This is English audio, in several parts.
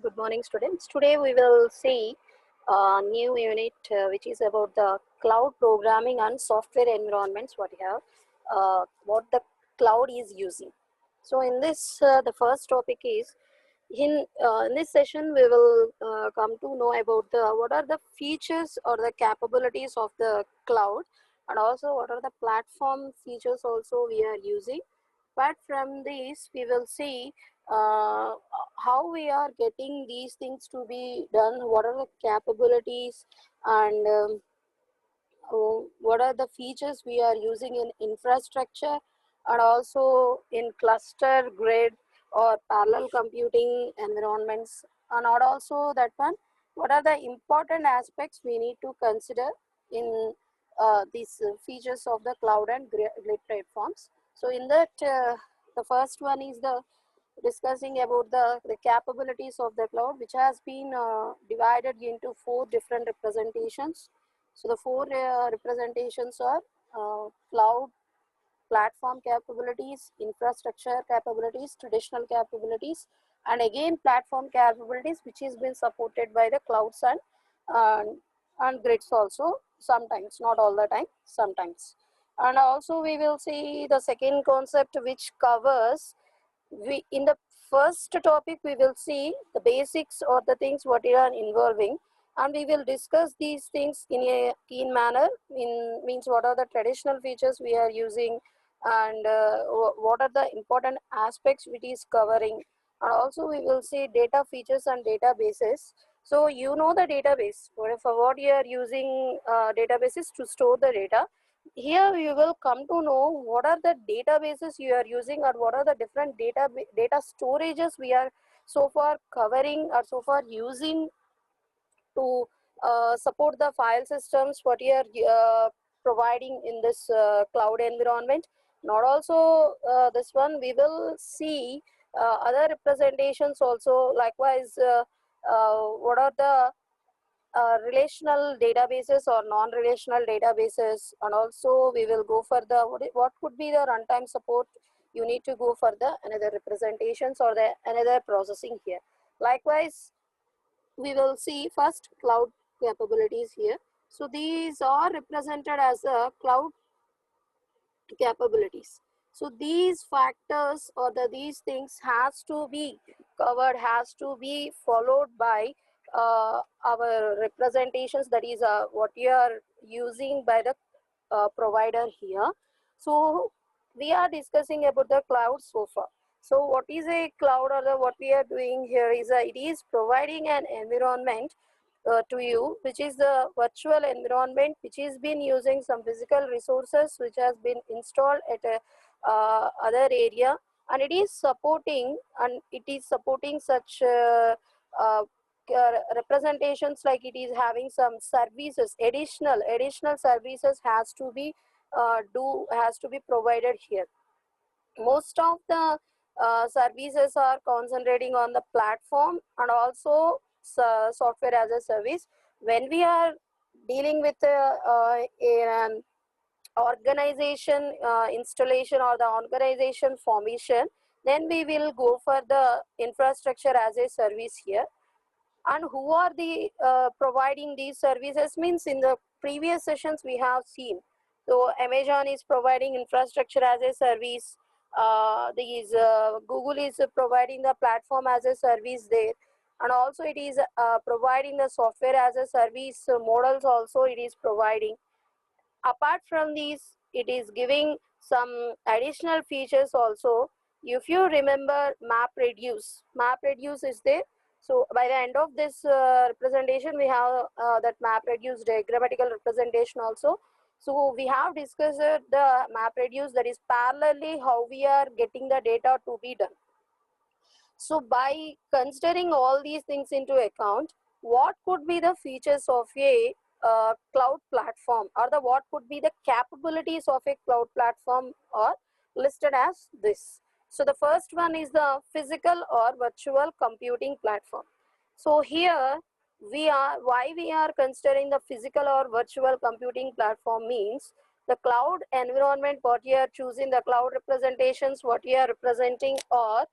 Good morning, students. Today we will see a new unit which is about the cloud programming and software environments. What the cloud is using. So in this, the first topic is in this session we will come to know about the what are the features or the capabilities of the cloud, and also what are the platform features also we are using. Apart from this, we will see how we are getting these things to be done, what are the capabilities, and what are the features we are using in infrastructure, and also in cluster grid or parallel computing environments, and also that one, what are the important aspects we need to consider in these features of the cloud and grid platforms. So in that, the first one is the discussing about the capabilities of the cloud, which has been divided into four different representations. So the four representations are cloud platform capabilities, infrastructure capabilities, traditional capabilities, and again platform capabilities, which is been supported by the clouds and grids also, sometimes, not all the time, sometimes. And also we will see the second concept, which covers, we in the first topic we will see the basics or the things what we are involving, and we will discuss these things in a keen manner, in means what are the traditional features we are using, and what are the important aspects which is covering, and also we will see data features and databases. So you know the database, for what you are using databases to store the data. Here you will come to know what are the databases you are using, or what are the different data storages we are so far covering or so far using to support the file systems what you are providing in this cloud environment. Not also this one, we will see other representations also, likewise what are the relational databases or non-relational databases, and also we will go for the what could be the runtime support. You need to go for the another representations or the another processing here. Likewise, we will see first cloud capabilities here. So these are represented as a cloud capabilities. So these factors or these things has to be covered, has to be followed by our representations, that is what you are using by the provider here. So we are discussing about the cloud so far. So what is a cloud, or what we are doing here is it is providing an environment to you, which is the virtual environment, which is been using some physical resources which has been installed at a other area, and it is supporting such representations, like it is having some services, additional services has to be provided here. Most of the services are concentrating on the platform and also software as a service. When we are dealing with an organization installation or the organization formation, then we will go for the infrastructure as a service here. And who are the providing these services, means in the previous sessions we have seen. So Amazon is providing infrastructure as a service, Google is providing the platform as a service there, and also it is providing the software as a service models also it is providing. Apart from these, it is giving some additional features also. If you remember MapReduce is there. So by the end of this representation, we have that MapReduce diagrammatical representation also. So we have discussed the MapReduce, that is parallelly how we are getting the data to be done. So by considering all these things into account, what could be the features of a cloud platform, or what could be the capabilities of a cloud platform are listed as this. So the first one is the physical or virtual computing platform. So here why we are considering the physical or virtual computing platform means the cloud environment what you are choosing, the cloud representations what you are representing, or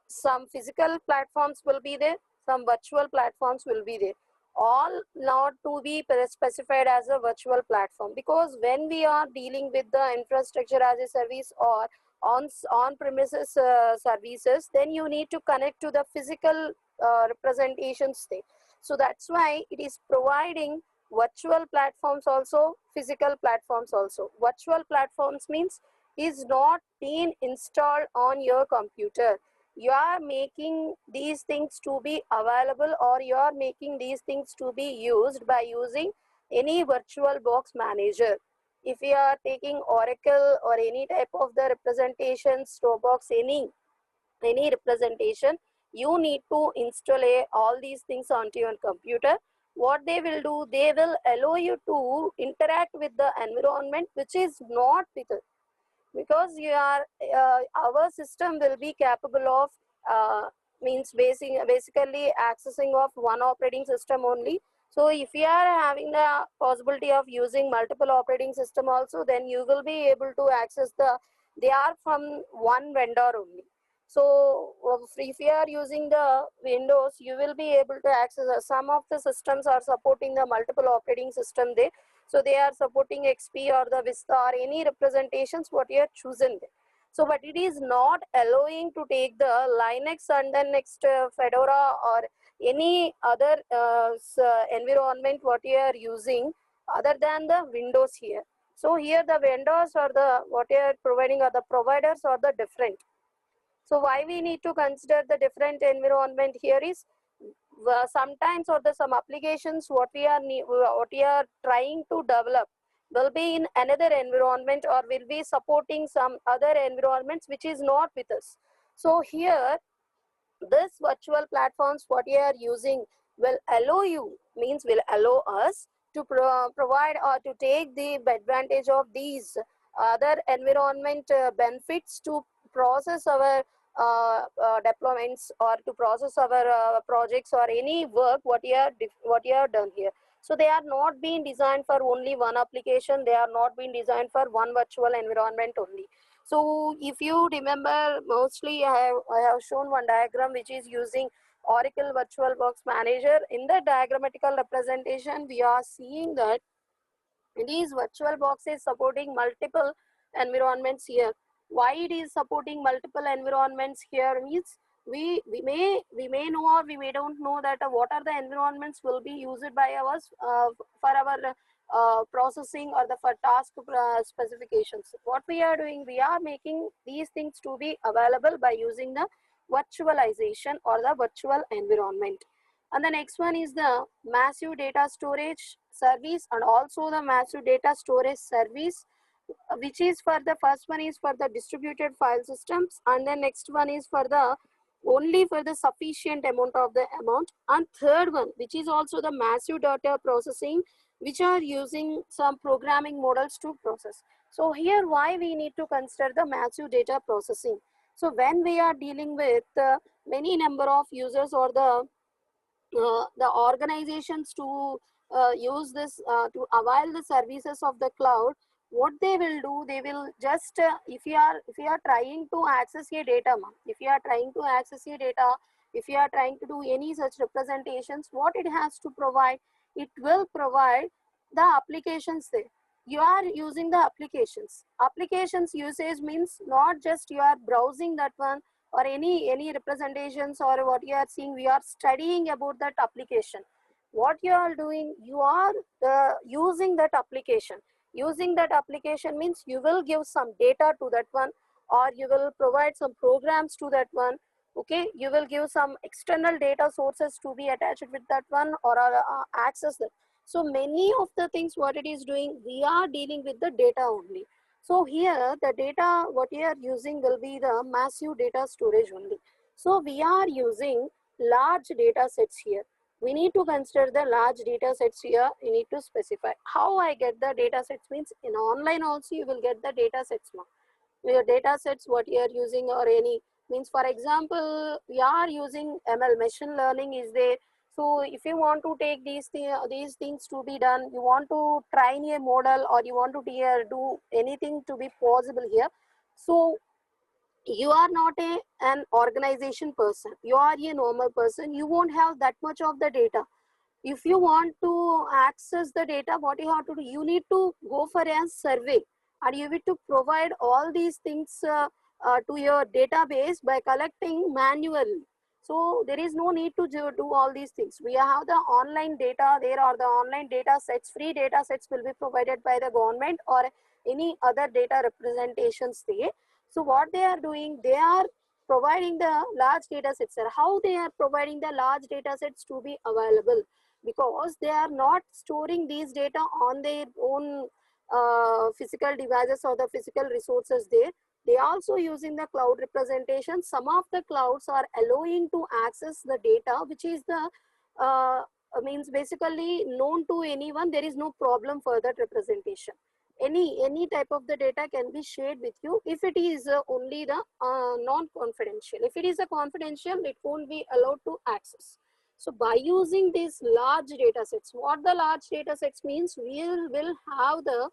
some physical platforms will be there, some virtual platforms will be there. All not to be specified as a virtual platform, because when we are dealing with the infrastructure as a service or on premises services, then you need to connect to the physical representations there. So that's why it is providing virtual platforms also, physical platforms also. Virtual platforms means is not being installed on your computer. You are making these things to be available, or you are making these things to be used by using any virtual box manager. If you are taking Oracle or any type of the representations, Dropbox, any representation, you need to install all these things onto your computer. What they will do, they will allow you to interact with the environment which is not with it, because you are our system will be capable of means basically accessing of one operating system only. So if you are having the possibility of using multiple operating system also, then you will be able to access they are from one vendor only. So if you are using the Windows, you will be able to access some of the systems are supporting the multiple operating system there. So they are supporting XP or the Vista or any representations what you have chosen there. So but it is not allowing to take the Linux and then next Fedora or any other environment what you are using other than the Windows here. So here the vendors or the what you are providing or the providers are the different. So why we need to consider the different environment here is sometimes or the some applications what we are trying to develop will be in another environment or will be supporting some other environments which is not with us. So here this virtual platforms what you are using will allow you, means will allow us to provide or to take the advantage of these other environment benefits to process our deployments or to process our projects or any work what you have done here. So they are not being designed for only one application, they are not being designed for one virtual environment only. So if you remember, mostly I have shown one diagram which is using Oracle VirtualBox Manager. In the diagrammatical representation, we are seeing that these virtual boxes supporting multiple environments here. Why it is supporting multiple environments here means we may know or we may don't know that what are the environments will be used by us for our processing or the for task specifications. What we are doing, we are making these things to be available by using the virtualization or the virtual environment. And the next one is the massive data storage service and also the massive data storage service, which is for the first one is for the distributed file systems, and the next one is for the only for the sufficient amount of the amount, and third one which is also the massive data processing, which are using some programming models to process. So here why we need to consider the massive data processing. So when we are dealing with many number of users or the organizations to use this to avail the services of the cloud, what they will do, they will just if you are trying to access your data, if you are trying to access your data, if you are trying to do any such representations, what it has to provide, it will provide the applications there. You are using the applications usage means not just you are browsing that one or any representations or what you are seeing, we are studying about that application. What you are doing, you are using that application. Using that application means you will give some data to that one, or you will provide some programs to that one. Okay, you will give some external data sources to be attached with that one or access that. So many of the things what it is doing, we are dealing with the data only. So here the data what you are using will be the massive data storage only. So we are using large data sets here. We need to consider the large data sets here. You need to specify how I get the data sets means in online also you will get the data sets now. Your data sets what you are using or any means, for example, we are using ML, machine learning is there. So if you want to take these things to be done, you want to train a model or you want to do anything to be possible here. So you are not an organization person, you are a normal person, you won't have that much of the data. If you want to access the data, what you have to do, you need to go for a survey, and you need to provide all these things to your database by collecting manually. So there is no need to do all these things. We have the online data, there are the online data sets, free data sets will be provided by the government or any other data representations there. So what they are doing, they are providing the large data sets. How they are providing the large data sets to be available? Because they are not storing these data on their own physical devices or the physical resources there. They are also using the cloud representation. Some of the clouds are allowing to access the data which is the means basically known to anyone. There is no problem for that representation. Any type of the data can be shared with you if it is only the non-confidential. If it is a confidential, it won't be allowed to access. So by using these large data sets, what the large data sets means, we will have the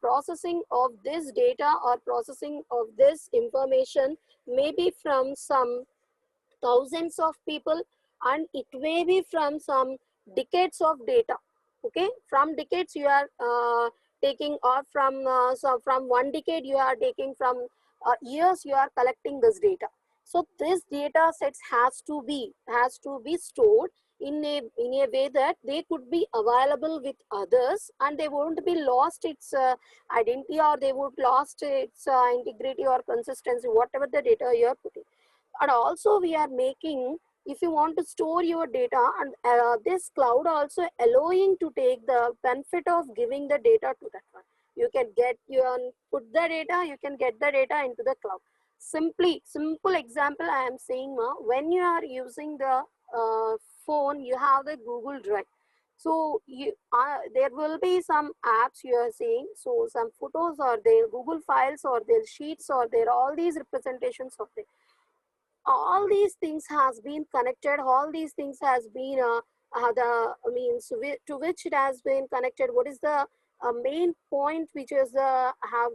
processing of this data or processing of this information maybe from some thousands of people, and it may be from some decades of data. Okay, from decades you are taking, or from so from one decade you are taking, from years you are collecting this data. So this data sets has to be stored in a way that they could be available with others, and they won't be lost its identity, or they would lost its integrity or consistency, whatever the data you are putting. And also we are making, if you want to store your data, and this cloud also allowing to take the benefit of giving the data to that one. You can get, you can put the data, you can get the data into the cloud. Simple example I am saying, when you are using the phone, you have the Google Drive. So there will be some apps you are seeing, so some photos are there, Google files or there, sheets or there, all these representations of there. All these things has been connected, all these things has been the means to which it has been connected. What is the main point which is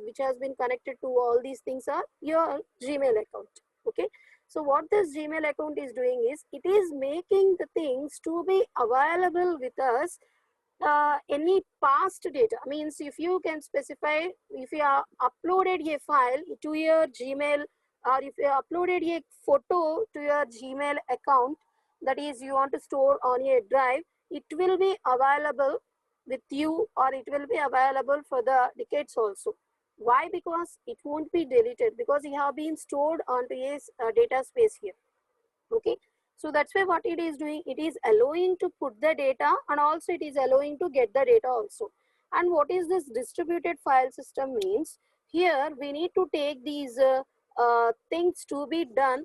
which has been connected to all these things are your Gmail account. Okay, so what this Gmail account is doing is, it is making the things to be available with us. Any past data means, if you can specify, if you are uploaded a file to your Gmail, or if you uploaded a photo to your Gmail account, that is you want to store on a drive, it will be available with you, or it will be available for the decades also. Why? Because it won't be deleted, because it have been stored onto a data space here. Okay, so that's why what it is doing, it is allowing to put the data, and also it is allowing to get the data also. And what is this distributed file system means, here we need to take these things to be done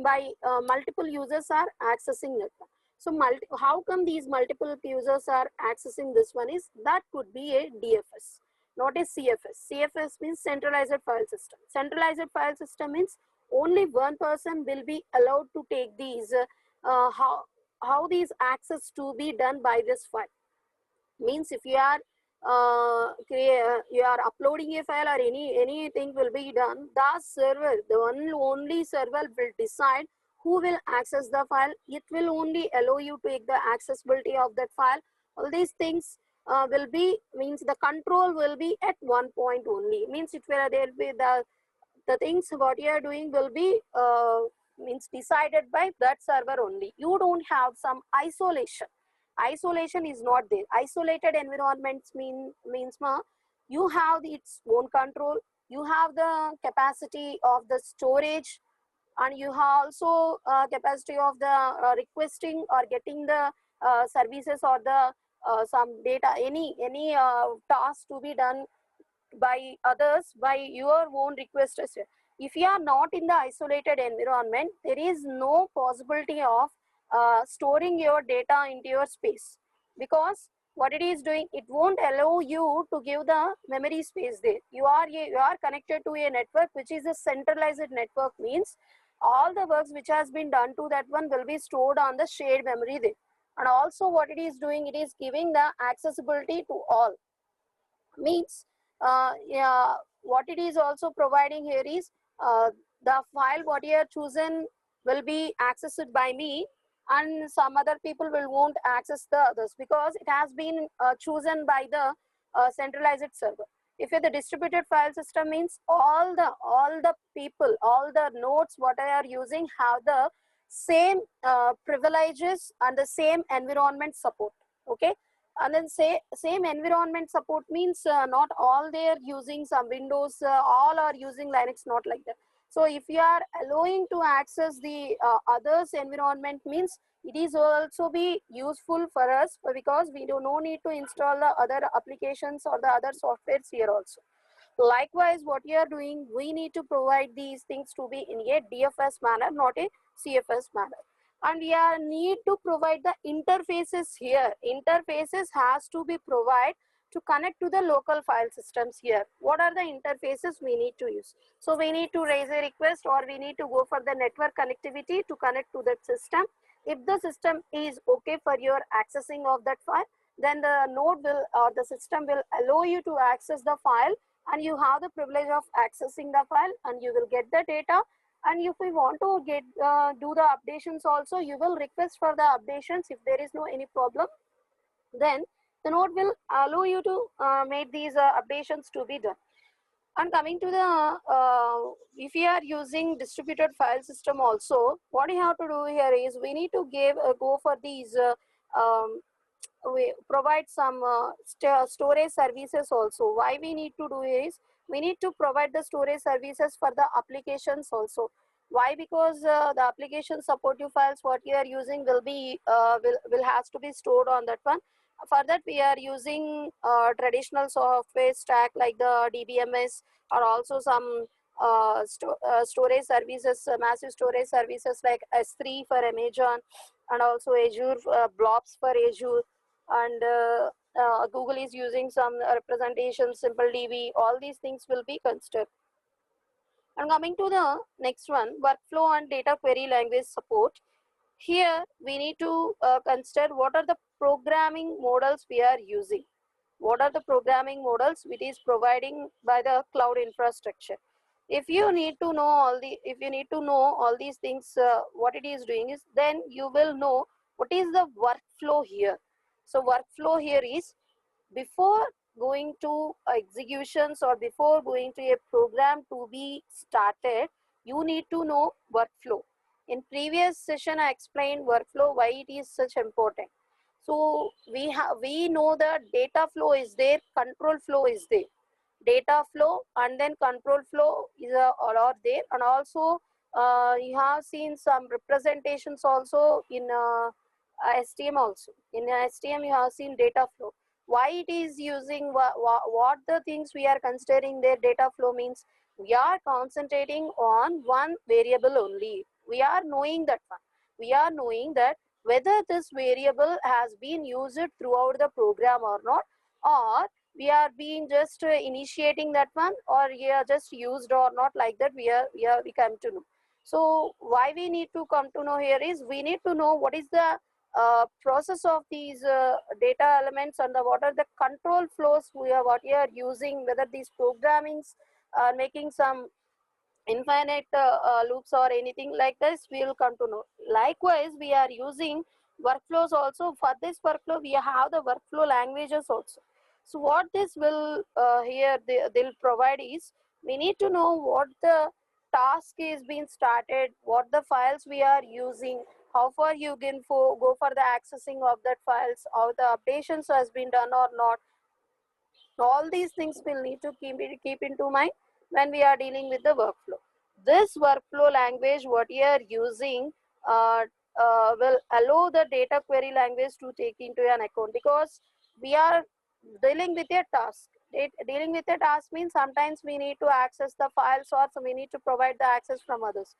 by multiple users are accessing it. So how come these multiple users are accessing this one is, that could be a DFS, not a CFS. CFS means centralized file system. Centralized file system means only one person will be allowed to take these, how these access to be done by this file. Means if you are you are uploading a file, or anything will be done, the server, the only server will decide who will access the file. It will only allow you to take the accessibility of that file. All these things will be, means the control will be at one point only. Means it will, there will be the things what you are doing will be means decided by that server only. You don't have some isolation. Isolation is not there. Isolated environments means you have its own control, you have the capacity of the storage, and you have also capacity of the requesting or getting the services, or the some data, any task to be done by others by your own request. If you are not in the isolated environment, there is no possibility of storing your data into your space, because what it is doing, it won't allow you to give the memory space there. You are connected to a network which is a centralized network, means all the works which has been done to that one will be stored on the shared memory there. And also what it is doing, it is giving the accessibility to all. Means yeah, what it is also providing here is, uh, the file what you have chosen will be accessed by me, and some other people will won't access the others because it has been chosen by the centralized server. If you're the distributed file system means all the people, all the nodes what I are using have the same privileges and the same environment support. Okay, and then say same environment support means not all they are using some Windows, all are using Linux, not like that. So if you are allowing to access the others environment means it is also be useful for us because we do no need to install the other applications or the other softwares here also. Likewise, what you are doing, we need to provide these things to be in a DFS manner, not a CFS manner. And we are need to provide the interfaces here. Interfaces has to be provided to connect to the local file systems here. What are the interfaces we need to use? So we need to raise a request or we need to go for the network connectivity to connect to that system. If the system is okay for your accessing of that file, then the node will or the system will allow you to access the file, and you have the privilege of accessing the file and you will get the data. And if we want to get do the updations also, you will request for the updations. If there is no any problem, then the node will allow you to make these updations to be done. And coming to the if you are using distributed file system also, what you have to do here is we need to give go for these um, we provide some storage services also. Why we need to do is we need to provide the storage services for the applications also. Why? Because the application supportive files what you are using will be will has to be stored on that one. For that we are using traditional software stack like the DBMS, or also some storage services, massive storage services like S3 for Amazon, and also Azure blobs for Azure, and Google is using some representation, simple DB. All these things will be considered. And coming to the next one, workflow and data query language support. Here we need to consider what are the programming models we are using. What are the programming models which is providing by the cloud infrastructure. If you need to know all these things, what it is doing is, then you will know what is the workflow here. So workflow here is, before going to executions or before going to a program to be started, you need to know workflow. In previous session I explained workflow, why it is such important. So we know the data flow is there, control flow is there. Data flow and then control flow is all are there, and also you have seen some representations also in STM also. In STM you have seen data flow. Why it is using what the things we are considering their data flow means, we are concentrating on one variable only. We are knowing that one. We are knowing that whether this variable has been used throughout the program or not, or we are being just initiating that one, or we are just used or not, like that we come to know. So why we need to come to know here is, we need to know what is the process of these data elements, and what are the control flows what we are using, whether these programmings are making some infinite loops or anything like this, we will come to know. Likewise, we are using workflows also. For this workflow we have the workflow languages also. So what this will here they'll provide is, we need to know what the task is being started, what the files we are using, how far you can go for the accessing of that files, how the updations has been done or not. All these things will need to keep into mind when we are dealing with the workflow. This workflow language what you are using will allow the data query language to take into an account, because we are dealing with a task. Dealing with a task means sometimes we need to access the files, or so we need to provide the access from others,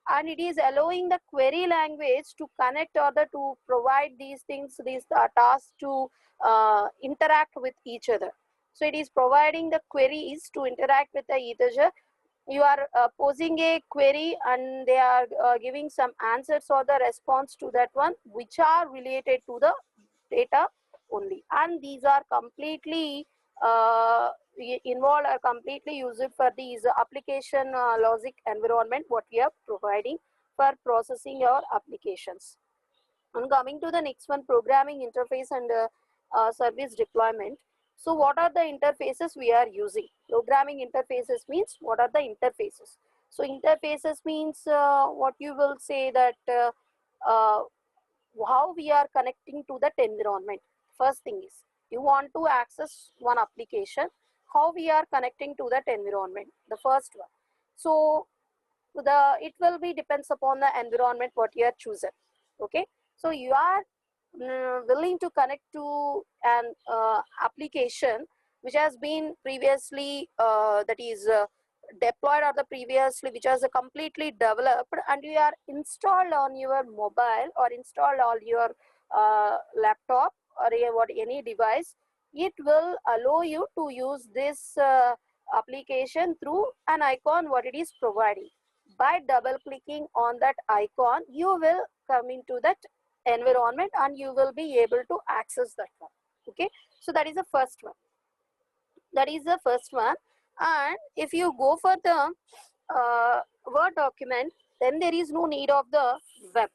and it is allowing the query language to connect or to provide these things, these tasks to interact with each other. So it is providing the queries to interact with the each other. You are posing a query and they are giving some answers or the response to that one, which are related to the data only, and these are completely involved or completely used for these application logic environment what we are providing for processing our applications. And coming to the next one, programming interface and service deployment. So what are the interfaces we are using? Programming interfaces means what are the interfaces? So interfaces means what you will say that uh, how we are connecting to that environment. First thing is you want to access one application, how we are connecting to that environment, the first one. So it will be depends upon the environment what you are chosen. Okay, so you are willing to connect to an application which has been previously that is deployed or the previously which has completely developed and you are installed on your mobile or installed on your laptop or any device. It will allow you to use this application through an icon what it is providing. By double clicking on that icon you will come into that environment and you will be able to access that one. Okay, so that is the first one. That is the first one. And if you go for the Word document, then there is no need of the web.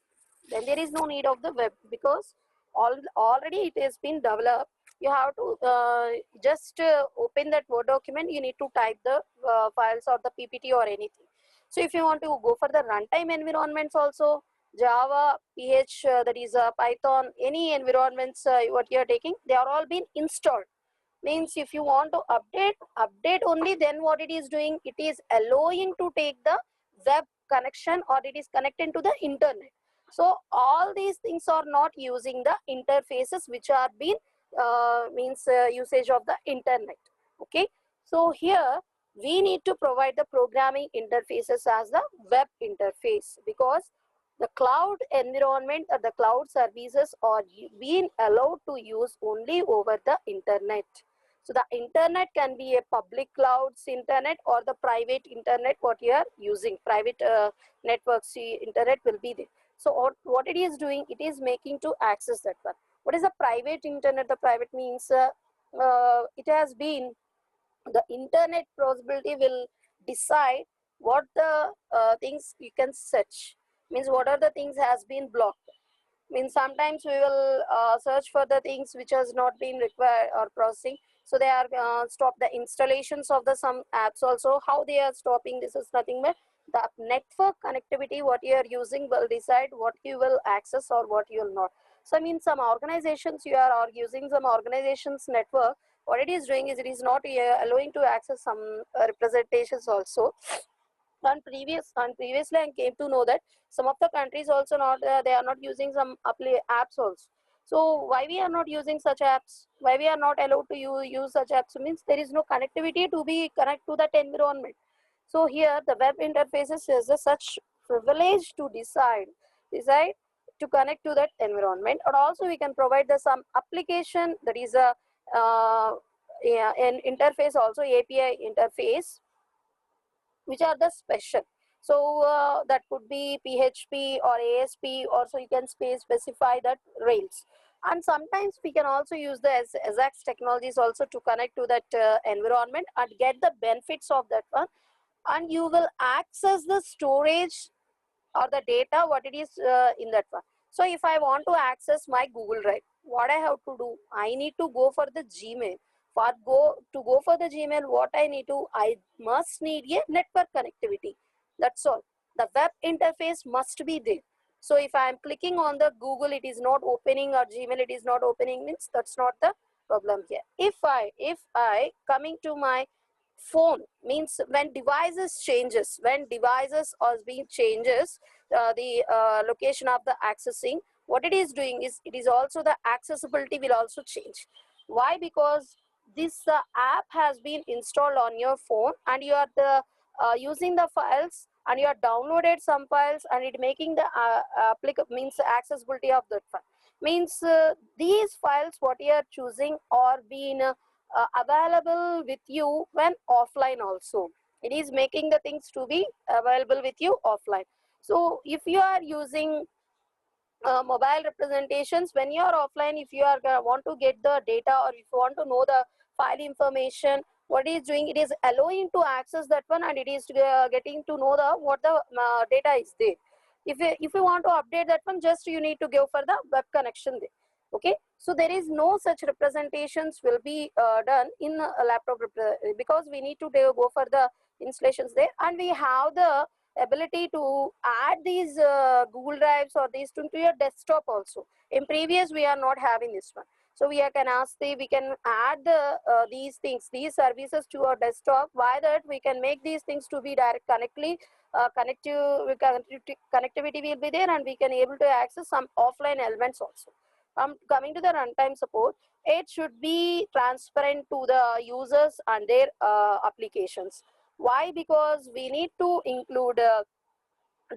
Then there is no need of the web because already it has been developed. You have to just open that Word document. You need to type the files or the PPT or anything. So if you want to go for the runtime environments also, Java, PH, that is Python, any environments what you are taking, they are all been installed. Means if you want to update only, then what it is doing, it is allowing to take the web connection or it is connected to the internet. So all these things are not using the interfaces which are being means usage of the internet. Okay, so here we need to provide the programming interfaces as the web interface because the cloud environment or the cloud services are being allowed to use only over the internet. So the internet can be a public clouds internet or the private internet what you are using. Private networks internet will be there. So what it is doing, it is making to access that one. What is a private internet? The private means it has been the internet possibility will decide what the things you can search. Means what are the things has been blocked. Means sometimes we will search for the things which has not been required or processing. So they are stop the installations of the some apps also. How they are stopping, this is nothing but the network connectivity what you are using will decide what you will access or what you will not. So I mean some organizations you are using some organizations network, what it is doing is it is not allowing to access some representations also. And previously I came to know that some of the countries also not they are not using some apps also. So why we are not using such apps, why we are not allowed to use such apps, means there is no connectivity to be connect to that environment. So here the web interfaces is a such privilege to decide to connect to that environment. Or also we can provide the some application that is a yeah, an interface also, API interface, which are the special. So that could be PHP or ASP, or so you can specify that Rails. And sometimes we can also use the Ajax technologies also to connect to that environment and get the benefits of that one. And you will access the storage or the data what it is in that one. So if I want to access my Google Drive, what I have to do, I need to go for the Gmail. Go for the Gmail, what I must need a network connectivity. That's all. The web interface must be there. So if I am clicking on the Google, it is not opening, or Gmail it is not opening, means that's not the problem here. If I coming to my phone, means when devices are being changes the location of the accessing, what it is doing is it is also the accessibility will also change. Why? Because this app has been installed on your phone and you are using the files and you are downloaded some files and it making the means accessibility of that file. Means these files what you are choosing are being available with you when offline also. It is making the things to be available with you offline. So if you are using mobile representations, when you are offline, if you are want to get the data or if you want to know the file information what it is doing, it is allowing to access that one, and it is getting to know the what the data is there. If you want to update that one, just you need to give for the web connection there. Okay, so there is no such representations will be done in a laptop because we need to go for the installations there, and we have the ability to add these Google Drives or these to your desktop also. In previous we are not having this one, so we can ask we can add the these things, these services to our desktop. Why that we can make these things to be direct connectivity will be there, and we can able to access some offline elements also. Coming to the runtime support, it should be transparent to the users and their applications. Why? Because we need to include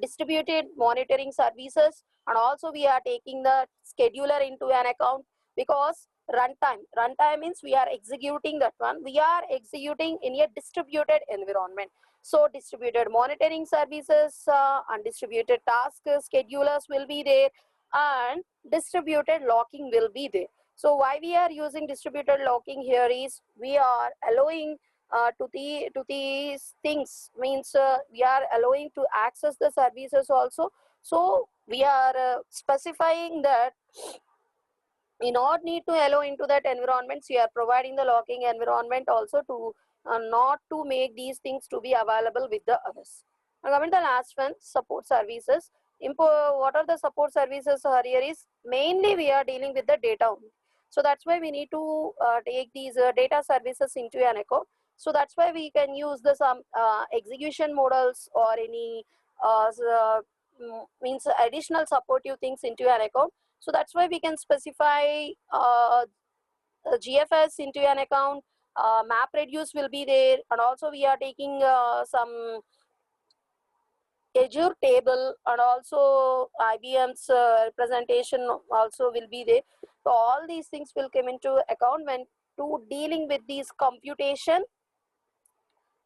distributed monitoring services, and also we are taking the scheduler into an account, because runtime means we are executing that one, we are executing in a distributed environment. So distributed monitoring services and distributed task schedulers will be there, and distributed locking will be there. So why we are using distributed locking here is we are allowing to these things, means we are allowing to access the services also. So we are specifying that we not need to allow into that environments, we are providing the locking environment also to not to make these things to be available with the others. Now coming to the last one, support services. What are the support services here is mainly we are dealing with the data only. So that's why we need to take these data services into an account. So that's why we can use the some execution models or any means additional supportive things into an account. So that's why we can specify GFS into an account. MapReduce will be there, and also we are taking some Azure table, and also IBM's representation also will be there. So all these things will come into account when to dealing with these computation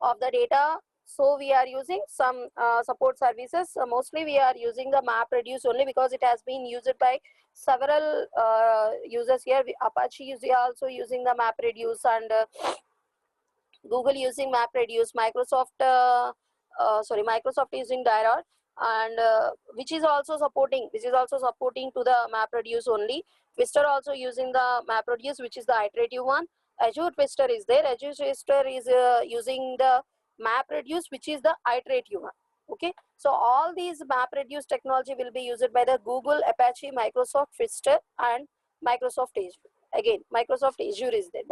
of the data. So we are using some support services. Mostly we are using the MapReduce only because it has been used by several users here. Apache is also using the MapReduce, and Google using MapReduce, Microsoft using Dyrod, and which is also supporting to the MapReduce only. Twister also using the MapReduce, which is the iterative one. Azure Twister is there. Azure Twister is using the MapReduce, which is the iterative one. Okay, so all these MapReduce technology will be used by the Google, Apache, Microsoft Twister, and Microsoft Azure. Again, Microsoft Azure is there.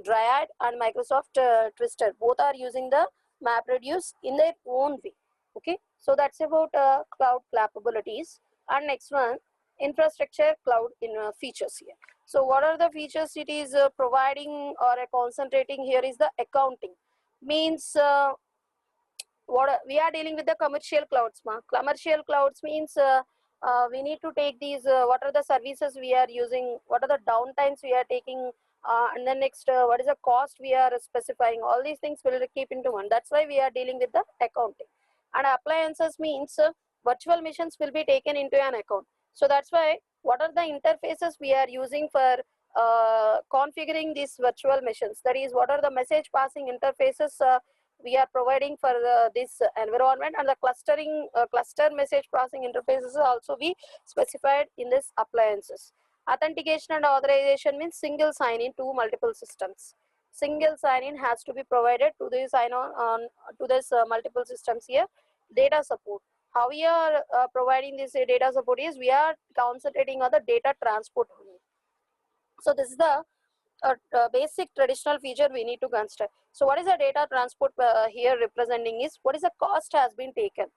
Dryad and Microsoft Twister, both are using the MapReduce in their own way. Okay, so that's about cloud capabilities. And next one, infrastructure cloud in features here. So what are the features it is providing or concentrating here is the accounting. Means what we are dealing with the commercial clouds. Commercial clouds means we need to take these what are the services we are using, what are the downtimes we are taking, and then next what is the cost we are specifying. All these things will keep into one. That's why we are dealing with the accounting. And appliances means virtual machines will be taken into an account. So that's why what are the interfaces we are using for configuring these virtual machines, that is what are the message passing interfaces we are providing for this environment, and the cluster message processing interfaces also be specified in this appliances. Authentication and authorization means single sign-in to multiple systems. Single sign-in has to be provided to this sign-on to this multiple systems here. Data support. How we are providing this data support is we are concentrating on the data transport only. So this is the basic traditional feature we need to consider. So what is the data transport here representing is what is the cost has been taken.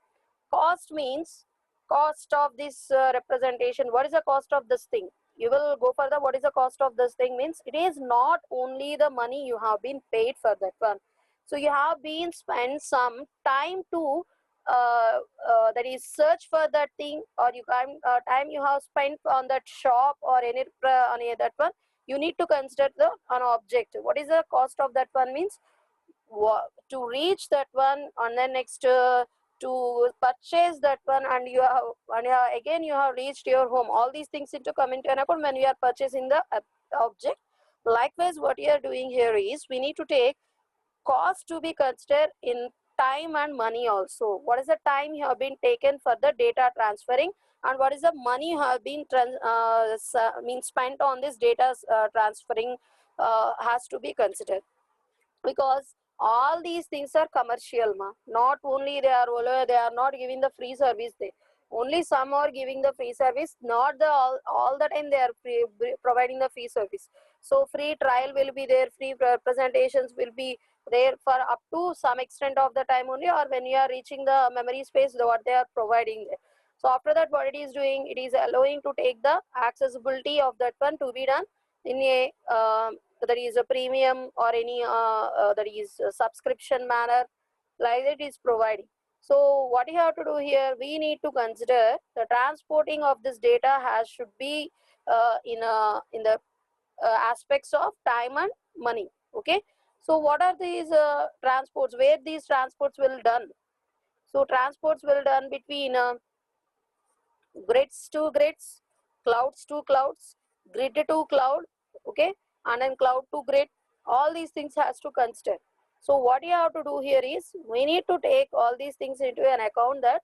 Cost means cost of this representation. What is the cost of this thing? You will go further. What is the cost of this thing means it is not only the money you have been paid for that one. So you have been spent some time to that is search for that thing, or you can time you have spent on that shop or any that one. You need to consider the an object. What is the cost of that one means to reach that one, and then next to purchase that one, and again you have reached your home. All these things need to come into an account when we are purchasing the object. Likewise, what you are doing here is we need to take cost to be considered in time and money also. What is the time you have been taken for the data transferring, and what is the money you have been spent on this data transferring has to be considered, because all these things are commercial ma. Not only they are not giving the free service, they only some are giving the free service, not the all the time they are providing the free service. So free trial will be there, free presentations will be there for up to some extent of the time only, or when you are reaching the memory space what they are providing there. So after that, what it is doing, it is allowing to take the accessibility of that one to be done in a that is a premium or any that is a subscription manner, like it is providing. So what you have to do here, we need to consider the transporting of this data has should be in the aspects of time and money. Okay, so what are these transports, where these transports will done? So transports will done between grids to grids, clouds to clouds, grid to cloud, okay, and then cloud to grid. All these things has to consider. So what you have to do here is we need to take all these things into an account, that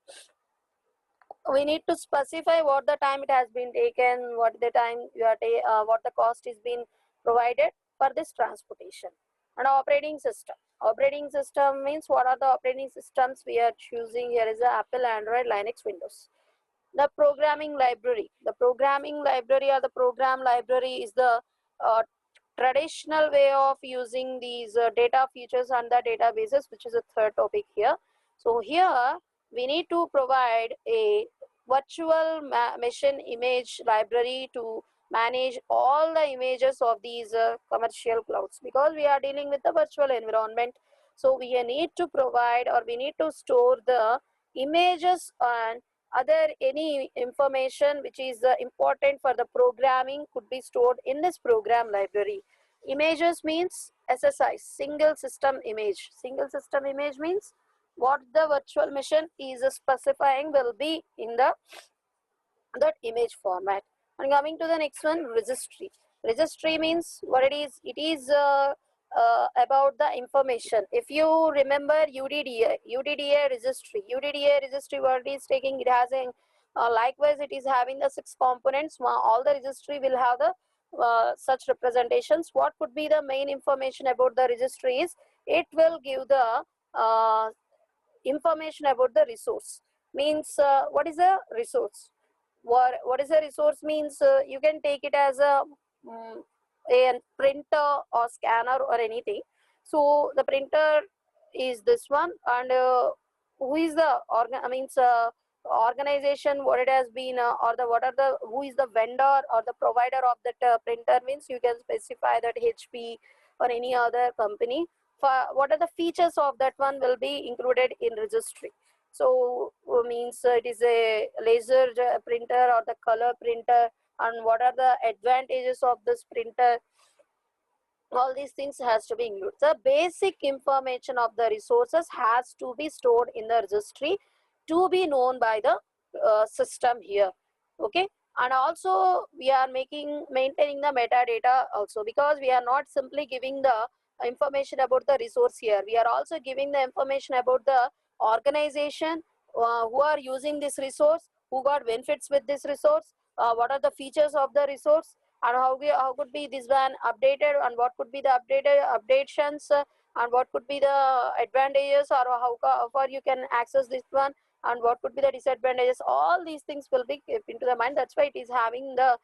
we need to specify what the time it has been taken, what the time you are what the cost is being provided for this transportation. And operating system. Operating system means what are the operating systems we are choosing here is the Apple, Android, Linux, Windows. The programming library. The programming library or the program library is the uh, traditional way of using these data features and the databases, which is a third topic here. So here we need to provide a virtual machine image library to manage all the images of these commercial clouds, because we are dealing with the virtual environment. So we need to provide, or we need to store the images and other any information which is important for the programming could be stored in this program library. Images means SSI, single system image. Single system image means what the virtual machine is specifying will be in the that image format. And coming to the next one, registry. Registry means what it is. It is about the information. If you remember UDDA registry, UDDA registry what it is taking, it has a likewise it is having the 6 components. All the registry will have the such representations. What could be the main information about the registry is it will give the uh, information about the resource. Means what is a resource? What is a resource means you can take it as a printer or scanner or anything. So the printer is this one, and who is the organization, what it has been or the what are the who is the vendor or the provider of that printer, means you can specify that HP or any other company. For what are the features of that one will be included in registry. So means it is a laser printer or the color printer, and what are the advantages of this printer. All these things has to be included. The basic information of the resources has to be stored in the registry to be known by the system here. Okay, and also we are maintaining the metadata also, because we are not simply giving the information about the resource here, we are also giving the information about the organization who are using this resource, who got benefits with this resource, what are the features of the resource, and how could be this one updated, and what could be the updations, and what could be the advantages, or how far you can access this one, and what could be the disadvantages. All these things will be kept into the mind. That's why it is having the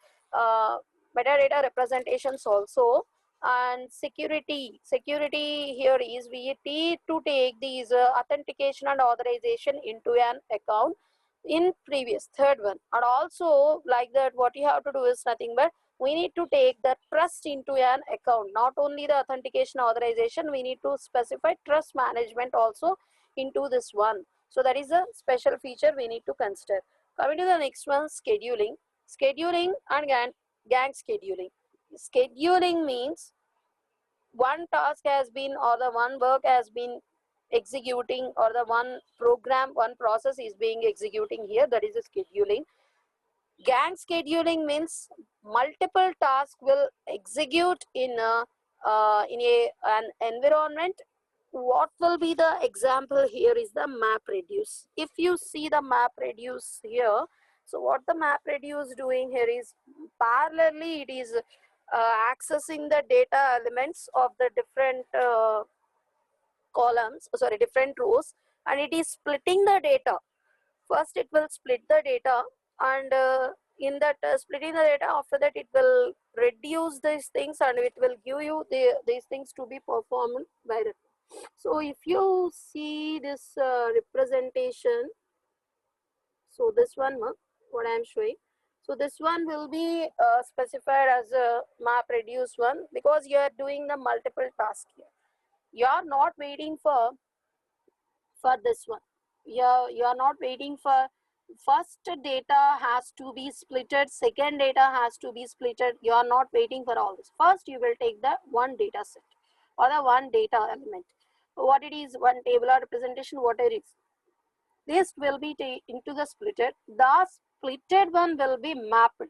metadata representations also. And security here is we need to take these authentication and authorization into an account in previous third one. And also like that, what you have to do is nothing but we need to take the trust into an account. Not only the authentication authorization, we need to specify trust management also into this one. So that is a special feature we need to consider. Coming to the next one, scheduling. Scheduling and gang scheduling. Scheduling means one task has been, or the one work has been executing, or the one program, one process is being executing here, that is a scheduling. Gang scheduling means multiple tasks will execute in an environment. What will be the example here is the MapReduce. If you see the MapReduce here, so what the MapReduce doing here is parallelly it is accessing the data elements of the different columns, sorry, different rows, and it is splitting the data. First it will split the data, and in that splitting the data, after that it will reduce these things and it will give you these things to be performed by the. So if you see this representation, so this one, what I am showing, so this one will be specified as a MapReduce one, because you are doing the multiple tasks here. You are not waiting for this one. You are not waiting for first data has to be splitted, second data has to be splitted. You are not waiting for all this. First you will take the one data set or the one data element, what it is, one table or representation, whatever it is. This will be into the splitted. The splitted one will be mapped.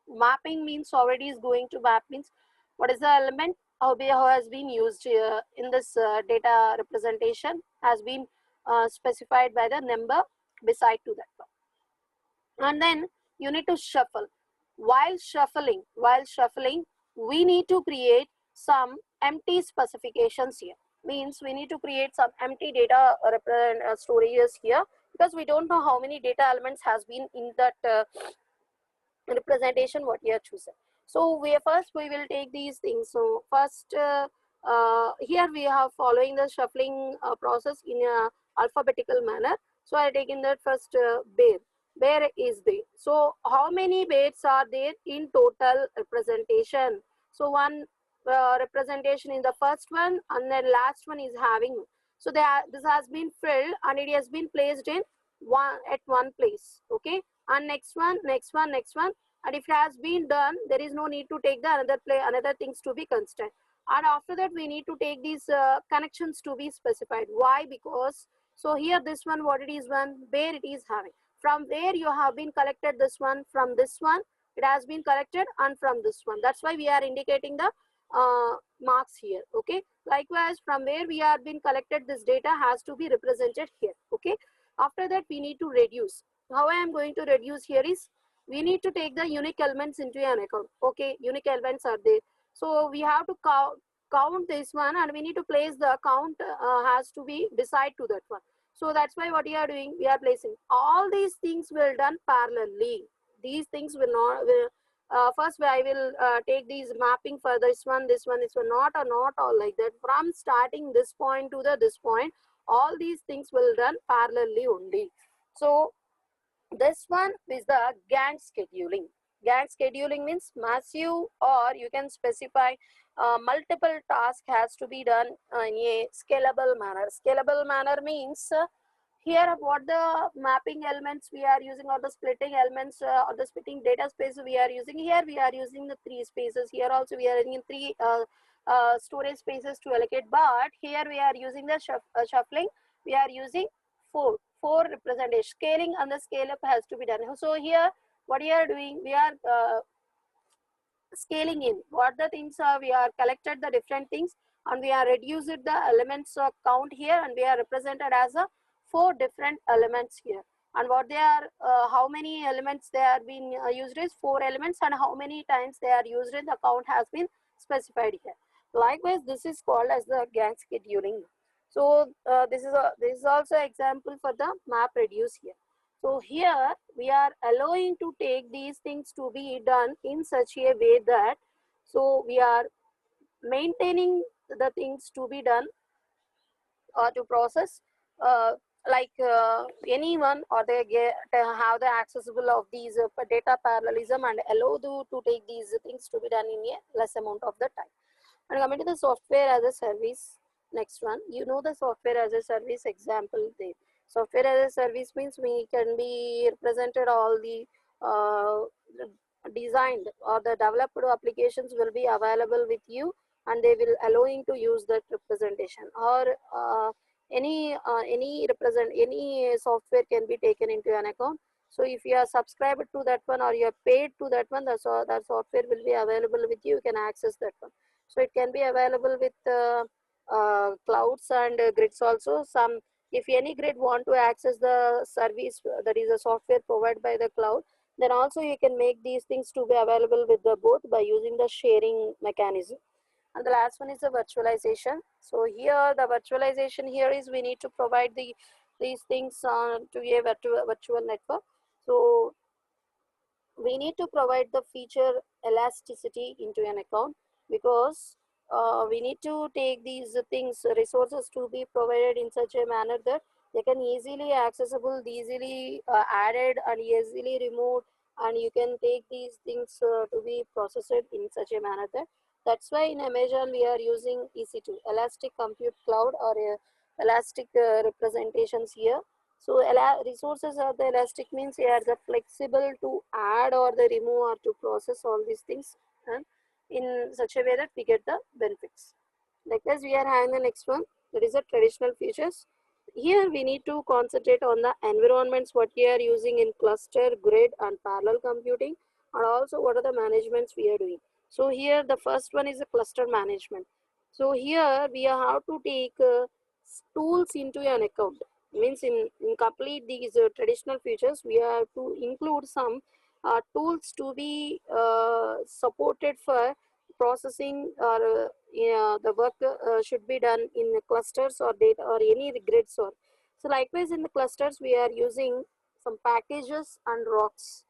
Mapping means already is going to map means what is the element how has been used in this data representation has been specified by the number beside to that one. And then you need to shuffle. While shuffling, we need to create some empty specifications here. Means we need to create some empty data storages here, because we don't know how many data elements has been in that representation what you are choosing. So we will take these things. So first here we have following the shuffling process in a alphabetical manner. So I take in that first bear is there. So how many bears are there in total representation? So one representation in the first one, and then last one is having. So this has been filled and it has been placed in one place. Okay, and next one, and if it has been done, there is no need to take the another things to be constant. And after that we need to take these connections to be specified. Why? Because so here this one, what it is, one where it is having, from where you have been collected this one, from this one it has been collected, and from this one. That's why we are indicating the marks here. Okay, likewise from where we have been collected, this data has to be represented here. Okay, after that we need to reduce. How I am going to reduce here is, we need to take the unique elements into an account. Okay, unique elements are there, so we have to count this one, and we need to place the count has to be beside to that one. So that's why what we are doing, we are placing all these things will done parallelly. These things will not first I will take these mapping for this one, not all like that. From starting this point to the this point, all these things will done parallelly only. So this one is the Gantt scheduling. Gantt scheduling means massive, or you can specify multiple tasks has to be done in a scalable manner. Scalable manner means here what the mapping elements we are using, or the splitting elements or the splitting data space we are using. Here we are using the 3 spaces. Here also we are using 3 storage spaces to allocate, but here we are using the shuffling. We are using four representation. Scaling and the scale up has to be done. So here what we are doing, we are scaling in what the things are. We are collected the different things and we are reduced the elements count here, and we are represented as a 4 different elements here. And what they are, how many elements they are being used is 4 elements, and how many times they are used in the count has been specified here. Likewise, this is called as the Gantt scheduling. So this is also example for the MapReduce here. So here we are allowing to take these things to be done in such a way that, so we are maintaining the things to be done or to process like anyone, or they have the accessible of these data parallelism, and allow to take these things to be done in a less amount of the time. And coming to the software as a service, next one, you know the software as a service example there. Software as a service means we can be represented all the designed or the developed applications will be available with you, and they will allowing to use that representation, or any software can be taken into an account. So if you are subscribed to that one or you are paid to that one, that software will be available with you. You can access that one. So it can be available with clouds and grids also. Some, if any grid want to access the service, that is a software provided by the cloud, then also you can make these things to be available with the both by using the sharing mechanism. And the last one is the virtualization. So here the virtualization here is we need to provide these things to a virtual network. So we need to provide the feature elasticity into an account, because we need to take these things, resources to be provided in such a manner that they can easily accessible, easily added and easily removed, and you can take these things to be processed in such a manner that that's why in Amazon we are using EC2, Elastic Compute Cloud, or elastic representations here. So resources are the elastic, means they are the flexible to add or the remove or to process all these things, and in such a way that we get the benefits. Likewise, we are having the next one, that is the traditional features. Here we need to concentrate on the environments what we are using in cluster, grid and parallel computing, and also what are the managements we are doing. So here the first one is the cluster management. So here we have to take tools into an account, means in complete these traditional features we have to include some tools to be supported for processing, or yeah, the work should be done in the clusters or data or any grids. Or so likewise in the clusters we are using some packages and rocks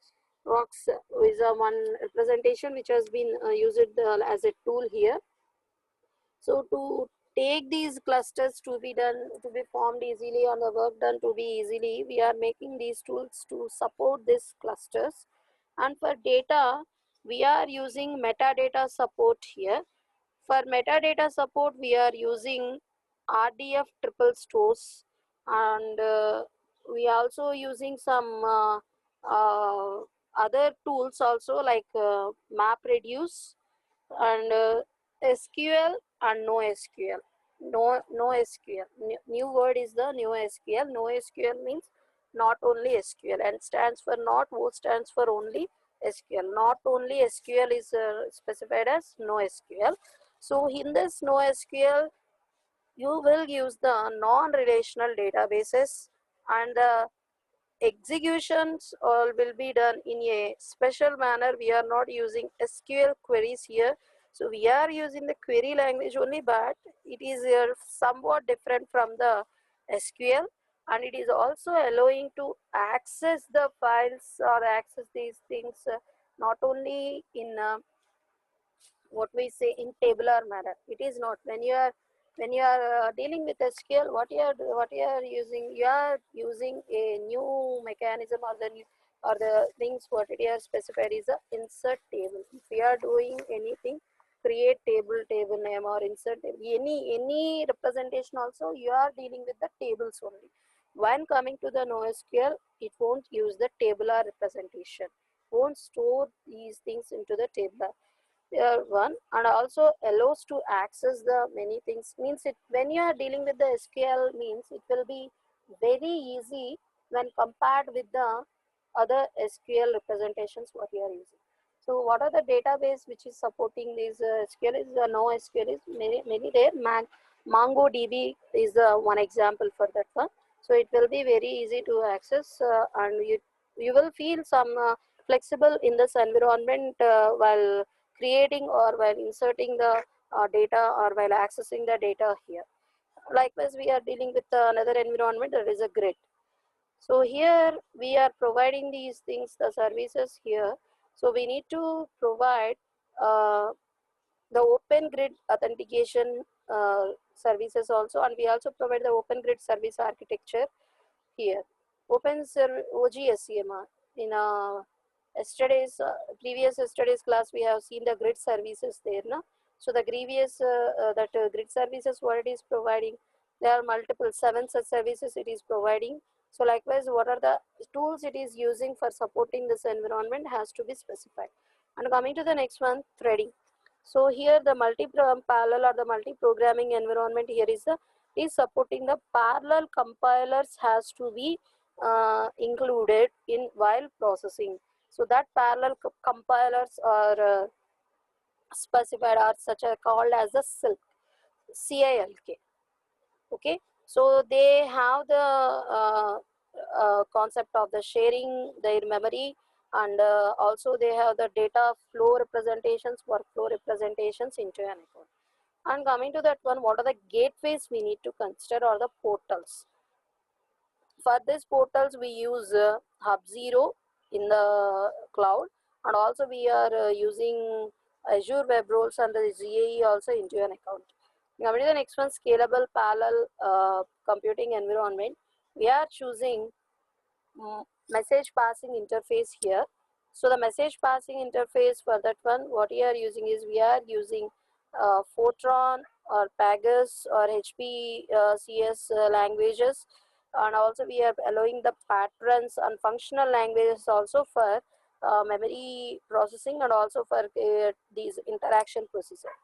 is a one representation which has been used as a tool here. So to take these clusters to be done, to be formed easily, on the work done to be easily, we are making these tools to support these clusters. And for data, we are using metadata support here. For metadata support, we are using RDF triple stores, and we are also using some other tools also, like MapReduce and SQL and NoSQL. NoSQL. New word is the NoSQL. NoSQL means not only SQL, and stands for not, O stands for only SQL. Not only SQL is specified as NoSQL. So in this NoSQL, you will use the non-relational databases, and the executions all will be done in a special manner. We are not using SQL queries here. So we are using the query language only, but it is somewhat different from the SQL, and it is also allowing to access the files or access these things not only in what we say in tabular manner. It is not. When you are dealing with SQL, what you are using, you are using a new mechanism, or the new, or the things what it is specified is a insert table. If we are doing anything, create table name or insert table, any representation also, you are dealing with the tables only. When coming to the NoSQL, it won't use the tabular representation, won't store these things into the tabular one, and also allows to access the many things, means it, when you are dealing with the SQL, means it will be very easy when compared with the other SQL representations what you are using. So what are the database which is supporting these SQL is NoSQL is many there. MongoDB is one example for that one. So it will be very easy to access, and you will feel some flexible in this environment while creating or while inserting the data or while accessing the data here. Likewise, we are dealing with another environment, that is a grid. So here we are providing these things, the services here. So we need to provide uh, the Open Grid authentication services also, and we also provide the Open Grid service architecture here. OGSCM in previous yesterday's class, we have seen the grid services there, no? So the previous grid services what it is providing, there are multiple 7 such services it is providing. So likewise, what are the tools it is using for supporting this environment has to be specified. And coming to the next one, threading. So here the parallel or the multi-programming environment here is supporting the parallel compilers has to be included in while processing. So that parallel compilers are specified are such are called as the silk, CILK. Okay, so they have the concept of the sharing their memory, and also they have the data flow representations, workflow representations into an account. And coming to that one, what are the gateways we need to consider, or the portals? For these portals we use Hub0 in the cloud, and also we are using Azure Web Roles and the GAE also into an account. Coming to the next one, scalable parallel computing environment. We are choosing message passing interface here. So the message passing interface for that one, what we are using is we are using Fortran or Pegasus or HP CS languages, and also we are allowing the patterns and functional languages also for memory processing, and also for these interaction processor.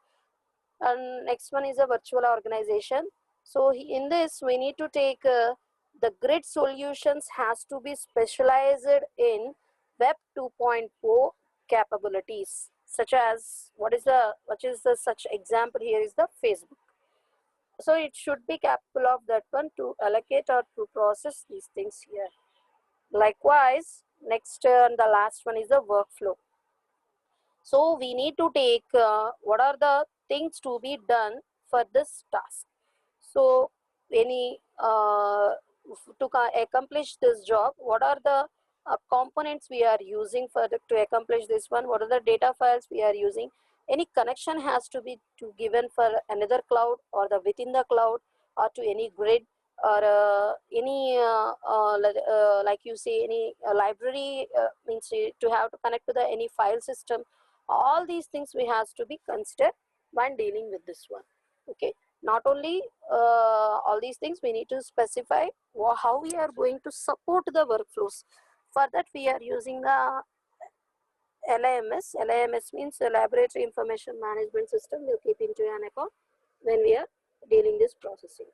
And next one is a virtual organization. So in this we need to take the grid solutions has to be specialized in web 2.0 capabilities, such as what is the such example here is the Facebook. So it should be capable of that one to allocate or to process these things here. Likewise, next and the last one is the workflow. So we need to take what are the things to be done for this task. So any to accomplish this job, what are the components we are using for to accomplish this one? What are the data files we are using? Any connection has to be given for another cloud, or the within the cloud, or to any grid, or any like you say any library, means to have to connect to the any file system. All these things we have to be considered when dealing with this one. Okay, not only all these things, we need to specify how we are going to support the workflows. For that we are using the LIMS. LIMS means the Laboratory Information Management System. We'll keep into an account when we are dealing this processing.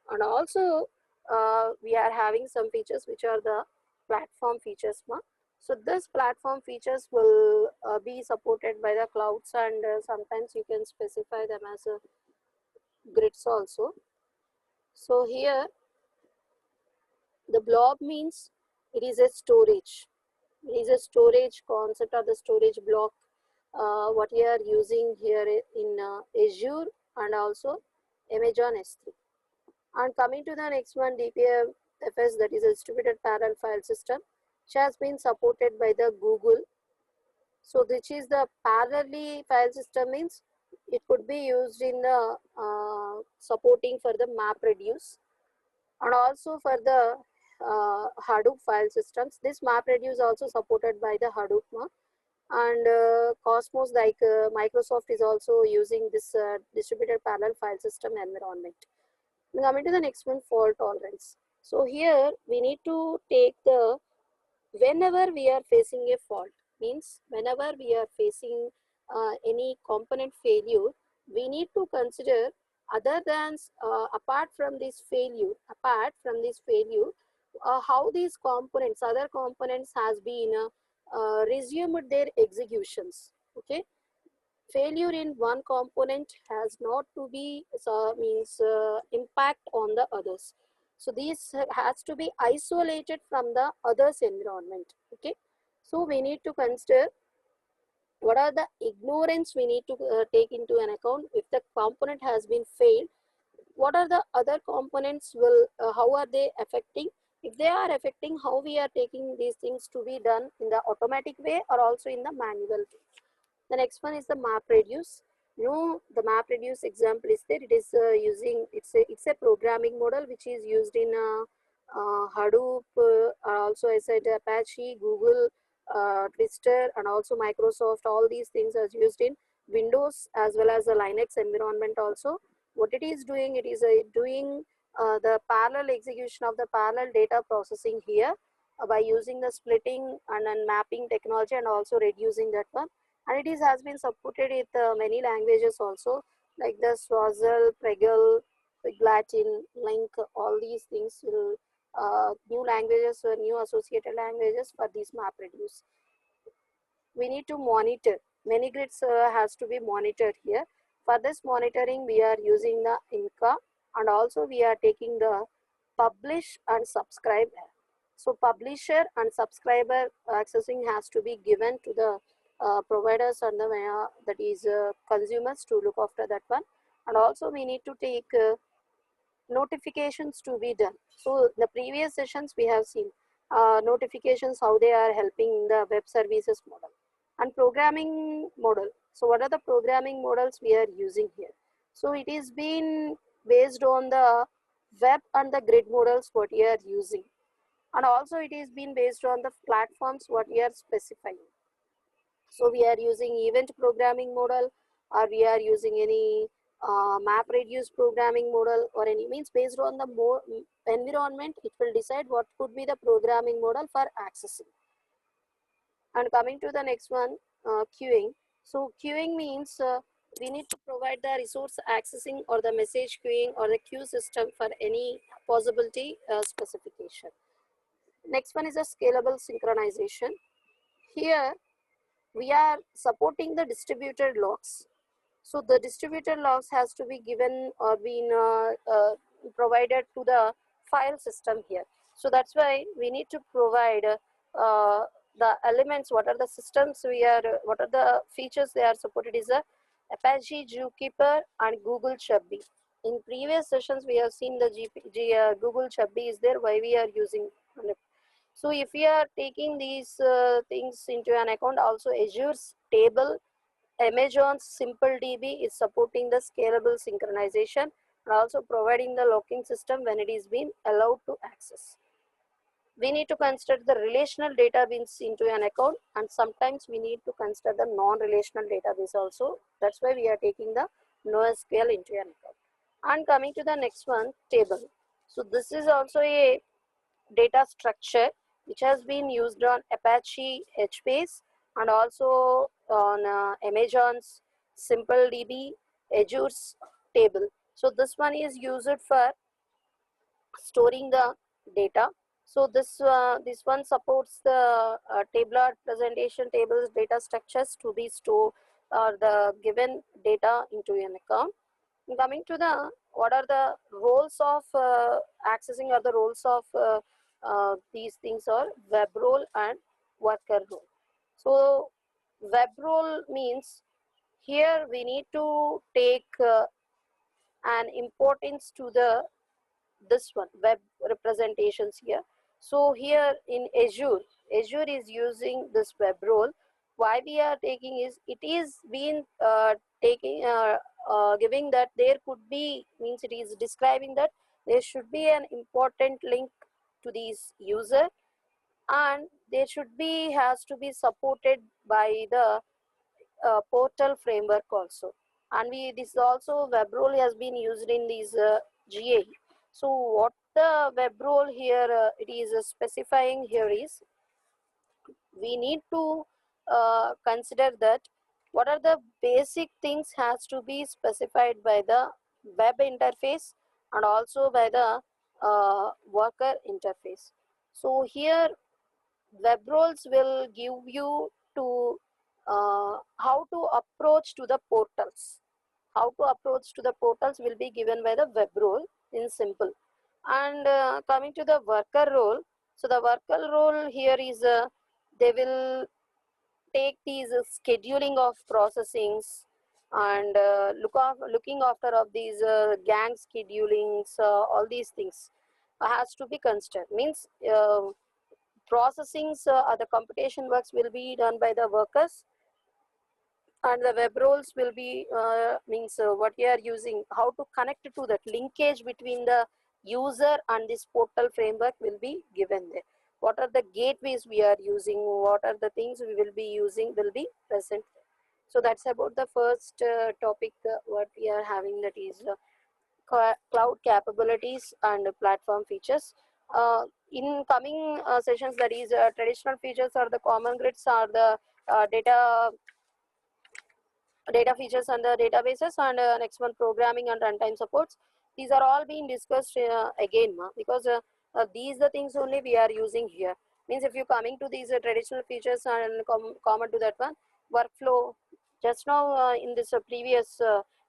And also we are having some features which are the platform features. So this platform features will be supported by the clouds, and sometimes you can specify them as a grids also. So here the blob means it is a storage. It is a storage concept, or the storage block what we are using here in Azure and also Amazon S3. And coming to the next one, DPFS, that is a distributed parallel file system, which has been supported by the Google. So which is the parallelly file system means it could be used in the supporting for the MapReduce, and also for the Hadoop file systems. This MapReduce also supported by the Hadoop, and Cosmos, like Microsoft is also using this distributed parallel file system environment. Coming to the next one, fault tolerance. So here we need to take the, whenever we are facing a fault, means whenever we are facing any component failure, we need to consider other than apart from this failure, how these components, other components has been resumed their executions. Okay, failure in one component has not to be impact on the others. So this has to be isolated from the others environment. Okay, so we need to consider what are the ignorance we need to take into an account. If the component has been failed, what are the other components will how are they affecting? If they are affecting, how we are taking these things to be done in the automatic way or also in the manual way. The next one is the MapReduce. The MapReduce example is there. It is using, it's a programming model which is used in Hadoop, also I said Apache, Google, Twister, and also Microsoft. All these things are used in Windows as well as the Linux environment also. What it is doing, it is doing the parallel execution of the parallel data processing here by using the splitting and then mapping technology, and also reducing that one. And it is has been supported with many languages also, like the Swazzle, Pregel, Latin, Link. All these things will new languages or new associated languages for these MapReduce. We need to monitor. Many grids has to be monitored here. For this monitoring, we are using the Inca, and also we are taking the publish and subscribe. So publisher and subscriber accessing has to be given to the providers and the that is consumers to look after that one. And also we need to take notifications to be done. So the previous sessions we have seen notifications, how they are helping the web services model and programming model. So what are the programming models we are using here? So it is been based on the web and the grid models what we are using, and also it is been based on the platforms what we are specifying. So we are using event programming model, or we are using any MapReduce programming model, or any means based on the environment, it will decide what could be the programming model for accessing. And coming to the next one, queuing. So queuing means we need to provide the resource accessing or the message queuing or the queue system for any possibility specification. Next one is a scalable synchronization. Here we are supporting the distributed logs. So the distributed logs has to be given or been provided to the file system here. So that's why we need to provide the elements, what are the systems we are, what are the features they are supported is a Apache Zookeeper and Google Chubby. In previous sessions we have seen the Google Chubby is there, why we are using it. So if we are taking these things into an account, also Azure's table, Amazon's SimpleDB is supporting the scalable synchronization and also providing the locking system when it is being allowed to access. We need to consider the relational database into an account, and sometimes we need to consider the non-relational database also. That's why we are taking the NoSQL into an account. And coming to the next one, table. So this is also a data structure which has been used on Apache HBase and also on Amazon's SimpleDB, Azure's table. So this one is used for storing the data. So this one supports the tabular presentation tables data structures to be stored or the given data into an account. Coming to the what are the roles of accessing or the roles of these things are web role and worker role. So web role means here we need to take an importance to the this one web representations here. So here in Azure is using this web role. Why we are taking is it is being taking giving that there could be, means it is describing that there should be an important link to these user, and there should be has to be supported by the portal framework also. And we this also web role has been used in these GA. So what the web role here it is specifying here is we need to consider that what are the basic things has to be specified by the web interface and also by the worker interface. So here web roles will give you to how to approach to the portals. How to approach to the portals will be given by the web role in simple. And coming to the worker role, so the worker role here is they will take these scheduling of processings and looking after of these gang schedulings, all these things has to be considered. Means processings or the computation works will be done by the workers, and the web roles will be means what you are using, how to connect to that linkage between the user and this portal framework will be given there. What are the gateways we are using, what are the things we will be using will be present there. So that's about the first topic what we are having, that is cloud capabilities and platform features. In coming sessions, that is traditional features or the common grids are the data features and the databases, and next one programming and runtime supports. These are all being discussed again because These the things only we are using here. Means if you coming to these traditional features and common to that one, workflow. Just now in this previous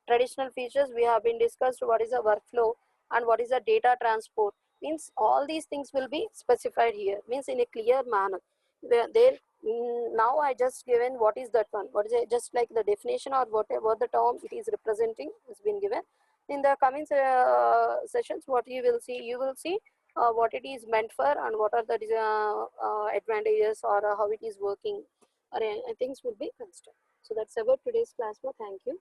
traditional features we have been discussed what is a workflow and what is a data transport. Means all these things will be specified here. Means in a clear manner. There now I just given what is that one. What is it? Just like the definition or what the term it is representing has been given. In the coming sessions, what you will see what it is meant for and what are the advantages or how it is working or things will be considered. So that's about today's class. Thank you.